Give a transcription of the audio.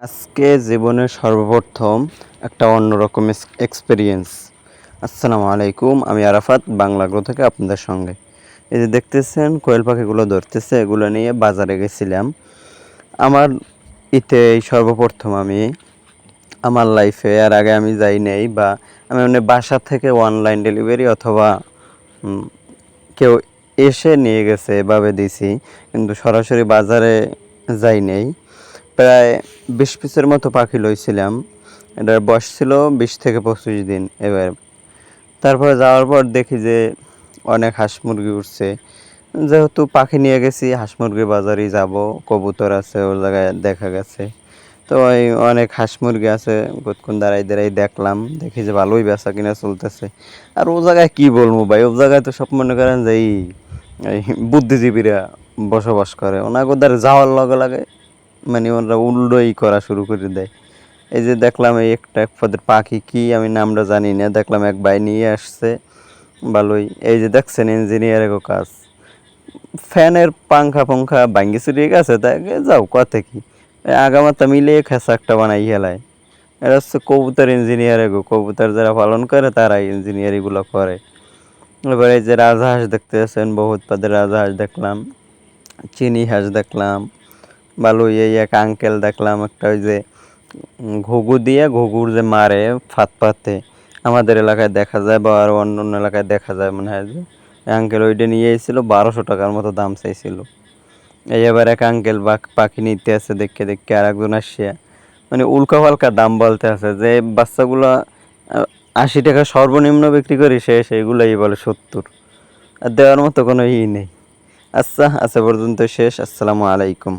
আজকে জীবনের সর্বপ্রথম একটা অন্যরকম এক্সপেরিয়েন্স। আসসালামু আলাইকুম, আমি আরাফাত বাংলাগ্রো থেকে আপনাদের সঙ্গে। এই যে দেখতেছেন কোয়েল পাখিগুলো ধরতেছে, এগুলো নিয়ে বাজারে গেছিলাম। আমার এই সর্বপ্রথম আমি আমার লাইফে এর আগে আমি যাই নাই, বা আমি মানে বাসা থেকে অনলাইন ডেলিভারি অথবা কেউ এসে নিয়ে গেছে এভাবে দিছি, কিন্তু সরাসরি বাজারে যাই নাই। প্রায় 20 পিসের মতো পাখি লইছিলাম। এটার বয়স ছিল 20 থেকে 25 দিন। এবার তারপরে যাওয়ার পর দেখি যে অনেক হাঁস মুরগি উঠছে। যেহেতু পাখি নিয়ে গেছি, হাঁস মুরগি বাজারেই যাব, কবুতর আছে ওর জায়গায় দেখা গেছে। তো ওই অনেক হাঁস মুরগি আছে, কতক্ষণ দাঁড়াই দাঁড়াই দেখলাম, দেখি যে ভালোই বেচা কিনা চলতেছে। আর ও জায়গায় কি বলবো ভাই, ও জায়গায় তো সব মনে করেন যে এই বুদ্ধিজীবীরা বসবাস করে। ওনাদের যাওয়ার লগে লাগে মানে ওরা উল্টোই করা শুরু করে দেয়। এই যে দেখলাম এই একটা এক পদের পাখি, কি আমি নামটা জানি না, দেখলাম এক ভাই নিয়ে আসছে ভালোই। এই যে দেখছেন ইঞ্জিনিয়ারের কাজ, ফ্যানের পাংখা পঙ্খা ভাঙ্গি চুরিয়ে গেছে, তাকে যাও কথা কি আগামাতা মিলিয়ে খেসা একটা বানাই হেলায়। এটা হচ্ছে কবুতর ইঞ্জিনিয়ার, কবুতর যারা পালন করে তারা ইঞ্জিনিয়ারিংগুলো করে। এবার এই যে রাজহাঁস দেখতেছেন, বহুত পদের রাজহাঁস দেখলাম, চিনি হাঁস দেখলাম ভালোই। এই এক আঙ্কেল দেখলাম একটা, ওই যে ঘুঘু দিয়ে ঘুঘুর যে মারে ফাত পাতে, আমাদের এলাকায় দেখা যায় বা আর অন্য অন্য এলাকায় দেখা যায় মনে হয়। যে আঙ্কেল ওইটা নিয়ে এসেছিল, 1200 টাকার মতো দাম চাইছিল। এই এবার এক আঙ্কেল পাখি নিতে আছে, দেখে দেখে আর একজন আসিয়া মানে উল্কা পাল্কা দাম বলতে আছে, যে বাচ্চাগুলো 80 টাকা সর্বনিম্ন বিক্রি করি, সেইগুলাই বলে 70। আর দেওয়ার মতো কোনো নেই। আচ্ছা, পর্যন্ত শেষ। আসসালামু আলাইকুম।